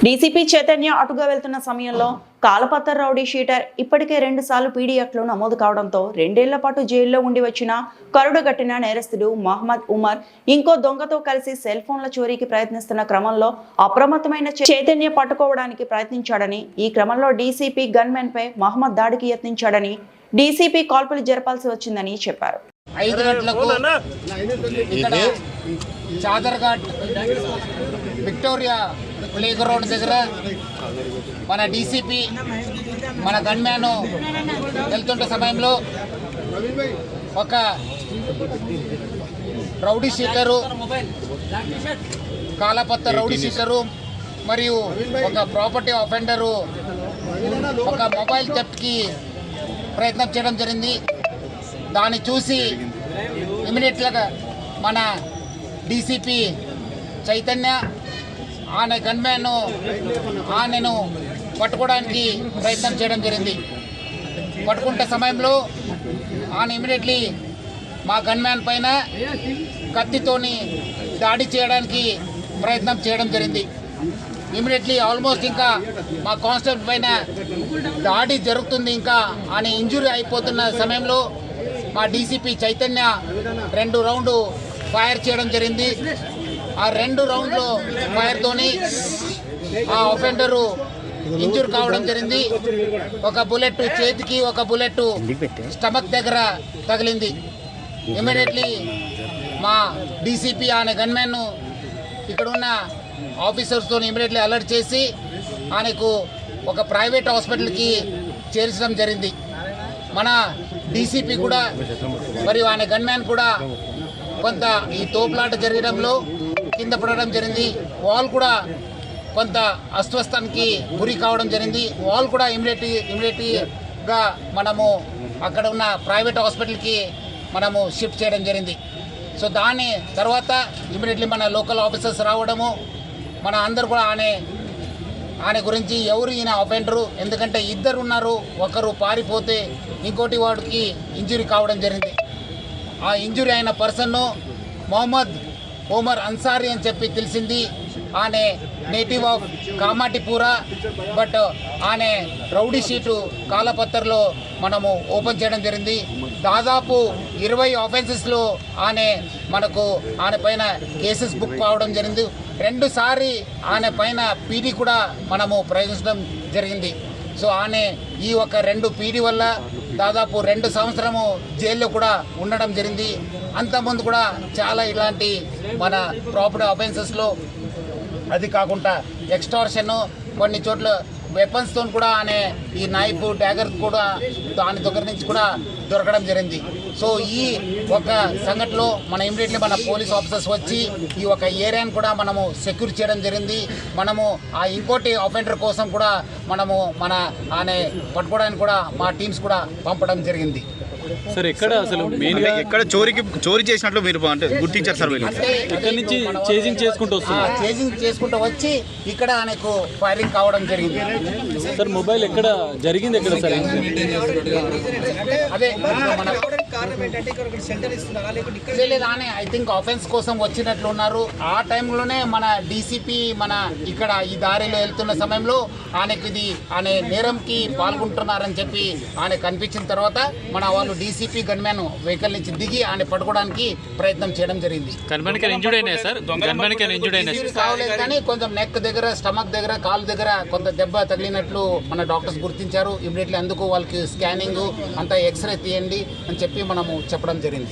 DCP Chaitanya అటుగా వెళ్తున్న సమయంలో కాలపత్ర రౌడీ షీటర్ ఇప్పటికే 2 సార్లు పీడీఎఫ్లో నమోదు కావడంతో 2 ఏళ్ల పాటు జైల్లో ఉండి వచ్చిన కరుడుగట్టిన నేరస్తుడు మహమ్మద్ ఉమర్ ఇంకో దొంగతో కలిసి సెల్ ఫోన్ల చోరీకి ప్రయత్నిస్తున్న క్రమంలో అప్రమత్తమైన చైతన్య పట్టుకోవడానికి ప్రయత్నించాడని, ఈ క్రమంలో డీసీపీ గన్మెన్ పై మహమ్మద్ దాడికి యత్నించాడని, డీసీపీ కాల్పులు జరపాల్సి వచ్చిందని చెప్పారు. 5 గంటలకు ఇక్కడ చాదర్ఘాట్ విక్టోరియా ప్లే గ్రౌండ్ దగ్గర మన డీసీపీ మన గన్మ్యాన్ వెళ్తుంటే సమయంలో ఒక రౌడీ షీటరు, కాలపత్ర రౌడీ షీటరు మరియు ఒక ప్రాపర్టీ అఫెండరు ఒక మొబైల్ థెఫ్ట్కి ప్రయత్నం చేయడం జరిగింది. దాన్ని చూసి ఇమీడియట్గా మన డీసీపీ చైతన్య ఆమె గన్మ్యాన్ ఆమెను పట్టుకోవడానికి ప్రయత్నం చేయడం జరిగింది. పట్టుకుంటే సమయంలో ఆమె ఇమీడియట్లీ మా గన్మ్యాన్ పైన కత్తితోని దాడి చేయడానికి ప్రయత్నం చేయడం జరిగింది. ఇమీడియట్లీ ఆల్మోస్ట్ ఇంకా మా కానిస్టేబుల్ పైన దాడి జరుగుతుంది, ఇంకా ఆయన ఇంజురీ అయిపోతున్న సమయంలో మా డీసీపీ చైతన్య 2 రౌండ్లు ఫైర్ చేయడం జరిగింది. ఆ 2 రౌండ్లు ఫైర్తోని ఆ అఫెండరు ఇంజూర్ కావడం జరిగింది. ఒక బుల్లెట్ చేతికి, ఒక బుల్లెట్ స్టమక్ దగ్గర తగిలింది. ఇమీడియట్లీ మా డీసీపీ ఆయన గన్మెన్ ఇక్కడ ఉన్న ఆఫీసర్స్తో ఇమీడియట్లీ అలర్ట్ చేసి ఆయనకు ఒక ప్రైవేట్ హాస్పిటల్కి చేర్చడం జరిగింది. మన డీసీపీ కూడా మరియు ఆయన గన్మ్యాన్ కూడా కొంత ఈ తోపులాట జరగడంలో కింద పడడం జరిగింది. వాల్ కూడా కొంత అస్వస్థానికి గురి కావడం జరిగింది. వాల్ కూడా ఇమీడియట్గా మనము అక్కడ ఉన్న ప్రైవేట్ హాస్పిటల్కి మనము షిఫ్ట్ చేయడం జరిగింది. సో దాని తర్వాత ఇమీడియట్లీ మన లోకల్ ఆఫీసర్స్ రావడము, మన అందరు కూడా ఆయన గురించి ఎవరు ఈయన అఫెండరు, ఎందుకంటే 2 ఉన్నారు, ఒకరు పారిపోతే ఇంకోటి వాడికి ఇంజురీ కావడం జరిగింది. ఆ ఇంజురీ అయిన పర్సన్ను మొహమ్మద్ ఉమర్ అన్సారీ అని చెప్పి తెలిసింది. ఆయన నేటివ్ ఆఫ్ కామాటిపూర, బట్ ఆయన రౌడీ షీటు కాలపత్రలో మనము ఓపెన్ చేయడం జరిగింది. దాదాపు 20 ఆఫెన్సెస్లో ఆయన పైన కేసెస్ బుక్ కావడం జరిగింది. 2 సార్లు ఆయన పైన పీడీ కూడా మనము ప్రయోగించడం జరిగింది. సో ఆయన ఈ ఒక 2 పీడీ వల్ల దాదాపు 2 సంవత్సరము జైల్లో కూడా ఉండడం జరిగింది. అంతకుముందు కూడా చాలా ఇలాంటి మన ప్రాపర్టీ అఫెన్సెస్లో, అది కాకుండా ఎక్స్టార్షన్, కొన్ని చోట్ల వెపన్స్తో కూడా ఆయన ఈ నైఫ్ డ్యాగర్ కూడా దాని దగ్గర నుంచి కూడా దొరకడం జరిగింది. సో ఈ ఒక సంఘటనలో మన ఇమీడియట్లీ మన పోలీస్ ఆఫీసర్స్ వచ్చి ఈ ఒక ఏరియాను కూడా మనము సెక్యూర్ చేయడం జరిగింది. మనము ఆ ఇంకోటి అఫెండర్ కోసం కూడా మనము ఆయన పట్టుకోవడానికి కూడా మా టీమ్స్ కూడా పంపడం జరిగింది. సార్ ఎక్కడ అసలు మెయిన్గా ఎక్కడ చోరీ చేసినట్లు మీరు అంటే గుర్తించారు సార్? ఇక్కడ నుంచి చేజింగ్ చేసుకుంటూ వచ్చి ఇక్కడ ఆయనకు ఫైరింగ్ కావడం జరిగింది. సార్ మొబైల్ ఎక్కడ జరిగింది, ఎక్కడ సార్? అదే లేదు, ఆయన ఐ థింక్ ఆఫెన్స్ కోసం వచ్చినట్లు ఉన్నారు. ఆ టైంలోనే మన డీసీపీ ఇక్కడ ఈ దారిలో వెళ్తున్న సమయంలో ఆయన నేరంకి పాల్గొంటున్నారని చెప్పి ఆయన కనిపించిన తర్వాత మన వాళ్ళు డీసీపీ గన్మ్యాన్ వెహికల్ నుంచి దిగి ఆయన పట్టుకోవడానికి ప్రయత్నం చేయడం జరిగింది. కావలేదు కానీ కొంచెం నెక్ దగ్గర, స్టమక్ దగ్గర, కాలు దగ్గర కొంత దెబ్బ తగిలినట్లు మన డాక్టర్స్ గుర్తించారు. ఇమీడియట్లీ అందుకు వాళ్ళకి స్కానింగ్ అంతా ఎక్స్రే తీయండి అని చెప్పి మనము చెప్పడం జరిగింది.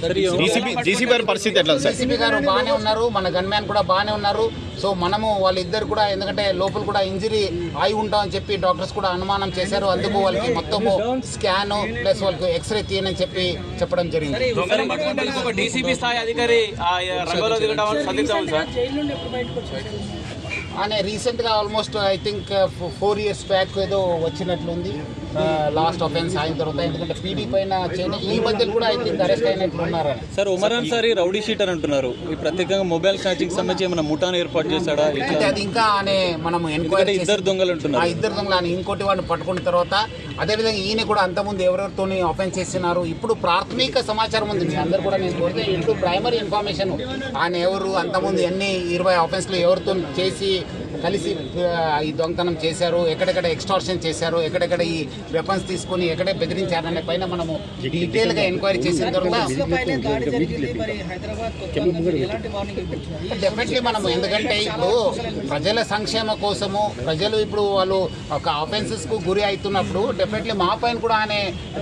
డీసీపీ గారు బాగానే ఉన్నారు, మన గన్మ్యాన్ కూడా బాగానే ఉన్నారు. సో మనము వాళ్ళిద్దరు కూడా, ఎందుకంటే లోపల కూడా ఇంజరీ అయి ఉంటామని చెప్పి డాక్టర్స్ కూడా అనుమానం చేశారు. అందుకు వాళ్ళకి మొత్తము స్కాన్ ప్లస్ వాళ్ళకి ఎక్స్రే తీయని చెప్పి చెప్పడం జరిగింది. ఆయన రీసెంట్గా almost I think 4 years back ఏదో వచ్చినట్లుంది లాస్ట్ అఫెన్స్ అయిన తర్వాత, ఎందుకంటే పీడీ పైన ఈ మధ్యలో కూడా ఐ థింక్ అరెస్ట్ అయినట్లు ఉన్నారు. Sir Umar Ansari rowdy sheeter అంటున్నారు, ఈ ప్రత్యేకంగా మొబైల్ స్నాచింగ్ సంబంధించి ఏమైనా ముఠాను ఏర్పాటు చేశాడా? అంటే అది ఇంకా మనం ఎంక్వైరీ 2 దొంగలు అంటున్నారు. 2 దొంగలు ఆయన ఇంకోటి వాడిని పట్టుకున్న తర్వాత, అదేవిధంగా ఈయన కూడా అంతకుముందు ఎవరెవరితో అఫెన్స్ చేస్తున్నారు. ఇప్పుడు ప్రాథమిక సమాచారం ఉంది, మీ అందరు కూడా నేను కోరితే ఇప్పుడు ప్రైమరీ ఇన్ఫర్మేషన్ ఆయన ఎవరు, అంతకుముందు ఎన్ని 20 అఫెన్స్లు ఎవరితో చేసి కలిసి ఈ దొంగతనం చేశారు, ఎక్కడెక్కడ ఎక్స్టార్షన్ చేశారు, ఎక్కడెక్కడ ఈ వెపన్స్ తీసుకొని ఎక్కడ బెదిరించారనే పైన మనము డీటెయిల్గా ఎంక్వైరీ చేసిన తర్వాత డెఫినెట్లీ మనము, ఎందుకంటే ఇప్పుడు ప్రజల సంక్షేమ కోసము ప్రజలు ఇప్పుడు వాళ్ళు ఒక ఆఫెన్సెస్కు గురి అవుతున్నప్పుడు డెఫినెట్లీ మా పైన కూడా ఆయన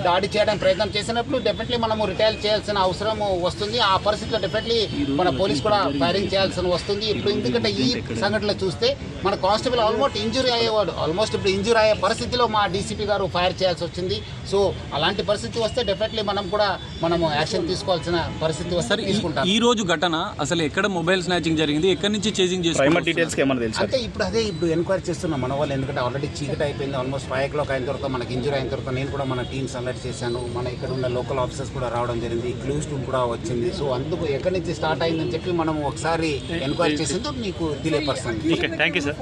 దాడి చేయడానికి ప్రయత్నం చేసినప్పుడు డెఫినెట్లీ మనము రిటైల్ చేయాల్సిన అవసరం వస్తుంది. ఆ పరిస్థితిలో డెఫినెట్లీ మన పోలీస్ కూడా ఫైరింగ్ చేయాల్సిన వస్తుంది. ఇప్పుడు ఎందుకంటే ఈ సంఘటనలో చూస్తే మన కానిస్టేబుల్ ఆల్మోస్ట్ ఇంజురీ అయ్యేవాడు, ఆల్మోస్ట్ ఇప్పుడు ఇంజురీ అయ్యే పరిస్థితిలో మా డీసీపీ గారు ఫైర్ చేయాల్సి వచ్చింది. సో అలాంటి పరిస్థితి వస్తే డెఫినెట్లీ మనము యాక్షన్ తీసుకోవాల్సిన పరిస్థితి వస్తే తీసుకుంటాం. ఈ రోజు ఘటన అసలు ఎక్కడ మొబైల్ స్నాచింగ్ జరిగింది, ఎక్కడి నుంచి చేసింగ్ ప్రైమరీ డీటెయిల్స్ ఏమన్నా తెలుసు? అంటే ఇప్పుడు ఎంక్వైరీ చేస్తున్నాం మన వాళ్ళు, ఎందుకంటే ఆల్రెడీ చీకటి అయిపోయింది. ఆల్మోస్ట్ 5 o'clock అయిన తర్వాత మనకి ఇంజురీ అయిన తర్వాత నేను కూడా మన టీమ్స్ అలర్ట్ చేశాను. మన ఇక్కడ ఉన్న లోకల్ ఆఫీసర్స్ కూడా రావడం జరిగింది, క్లూస్ టీమ్ కూడా వచ్చింది. సో అందుకు ఎక్కడి నుంచి స్టార్ట్ అయిందని చెప్పి మనం ఒకసారి ఎంక్వైరీ చేసేందుకు మీకు తెలియపరుస్తాను. Okay, thank you sir.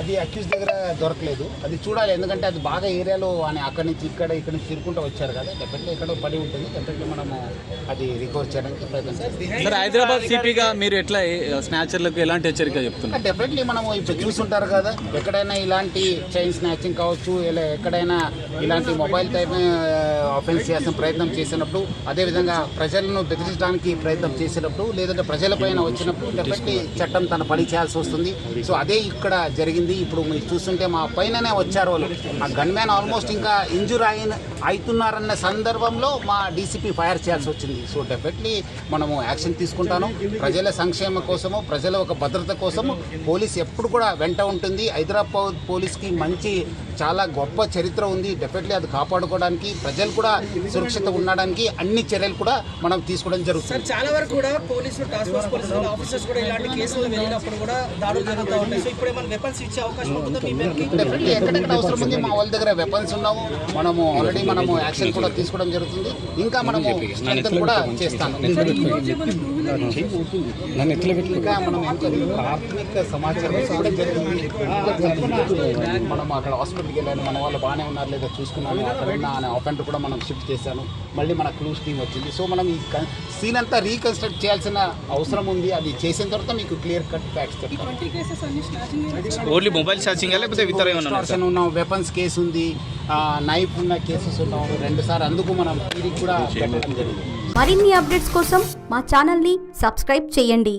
అది అక్యూజ్ దగ్గర దొరకలేదు, అది చూడాలి, ఎందుకంటే అది బాగా ఏరియాలో అని అక్కడి నుంచి ఇక్కడ నుంచి తిరుగుకుంటూ వచ్చారు కదా, డెఫినెట్లీ ఎక్కడో పడి ఉంటుంది. డెఫినెట్లీ మనము అది రికవర్ చేయడానికి ప్రయత్నం చేస్తాం. సార్, హైదరాబాద్ సిపిగా మీరు ఎట్లా స్నాచర్లకు ఎలాంటి హెచ్చరిక చెప్తున్నారు? డెఫినెట్లీ మనము ఇప్పుడు చూస్తుంటారు కదా, ఎక్కడైనా ఇలాంటి చైన్ స్నాచింగ్ కావచ్చు, ఇలా ఎక్కడైనా ఇలాంటి మొబైల్ టైప్ ఆఫెన్స్ చేసిన ప్రయత్నం చేసినప్పుడు, అదేవిధంగా ప్రజలను బెదిరించడానికి ప్రయత్నం చేసినప్పుడు, లేదంటే ప్రజలపైన వచ్చినప్పుడు డెఫినెట్లీ చట్టం తన పని చేయాల్సి వస్తుంది. సో అదే ఇక్కడ జరిగింది. ఇప్పుడు మీరు చూస్తుంటే మా పైననే వచ్చారు వాళ్ళు, ఆ గన్ మ్యాన్ ఆల్మోస్ట్ ఇంకా ఇంజూర్ అవుతున్నారన్న సందర్భంలో మా డీసీపీ ఫైర్ చేయాల్సి వచ్చింది. సో డెఫినెట్లీ మనము యాక్షన్ తీసుకుంటాను. ప్రజల సంక్షేమ కోసము, ప్రజల ఒక భద్రత కోసము పోలీస్ ఎప్పుడు కూడా వెంట ఉంటుంది. హైదరాబాద్ పోలీస్కి మంచి చాలా గొప్ప చరిత్ర ఉంది. డెఫినెట్లీ అది కాపాడుకోవడానికి, ప్రజలు కూడా సురక్షిత ఉండడానికి అన్ని చర్యలు కూడా మనం తీసుకోవడం జరుగుతుంది. చాలా వరకు కూడా పోలీసులు, టాస్క్ ఫోర్స్ పోలీసులు ఆఫీసర్స్ కూడా ఇలాంటి కేసులు వెళ్ళినప్పుడు కూడా దాడులు జరుగుతూ ఉంటాయి. సో ఇప్పుడు ఏమైనా వెపన్స్ ఇచ్చే అవకాశం ఉంటుందో మీ మేరకు? డెఫినెట్లీ ఎక్కడెక్కడ అవసరం ఉంది మా వాళ్ళ దగ్గర వెపన్స్ ఉన్నాము, మనము ఆల్రెడీ యాక్షన్ కూడా తీసుకోవడం జరుగుతుంది. ఇంకా మనము స్ట్రెంగ్తన్ కూడా చేస్తాను. ఇంకా మనం ప్రాథమిక సమాచారం ఇవ్వడం జరిగింది. మనం అక్కడ హాస్పిటల్కి వెళ్ళాను, మన వాళ్ళు బాగానే ఉన్నారు లేదా చూసుకున్నాను. అక్కడ ఉన్న ఆఫెండర్ కూడా మనం షిఫ్ట్ చేశాను. మళ్ళీ మన క్లూస్ టీమ్ వచ్చింది. సో మనం ఈ సీన్ అంతా రీకన్స్ట్రక్ట్ చేయాల్సిన అవసరం ఉంది. అది చేసిన తర్వాత మీకు క్లియర్ కట్ ఫ్యాక్ట్స్ చెప్తాను. ఓన్లీ మొబైల్ ఛార్జింగ్ లేకపోతే ఇతర ఏమన్నా ఉన్న వెపన్స్ కేసు ఉంది, నైఫ్ ఉన్న కేసెస్ ఉన్నాం 2 సార్లు. అందుకు మనం ఇది కూడా పెట్టడం జరిగింది. మరిన్ని అప్డేట్స్ కోసం మా ఛానల్ని సబ్స్క్రైబ్ చేయండి.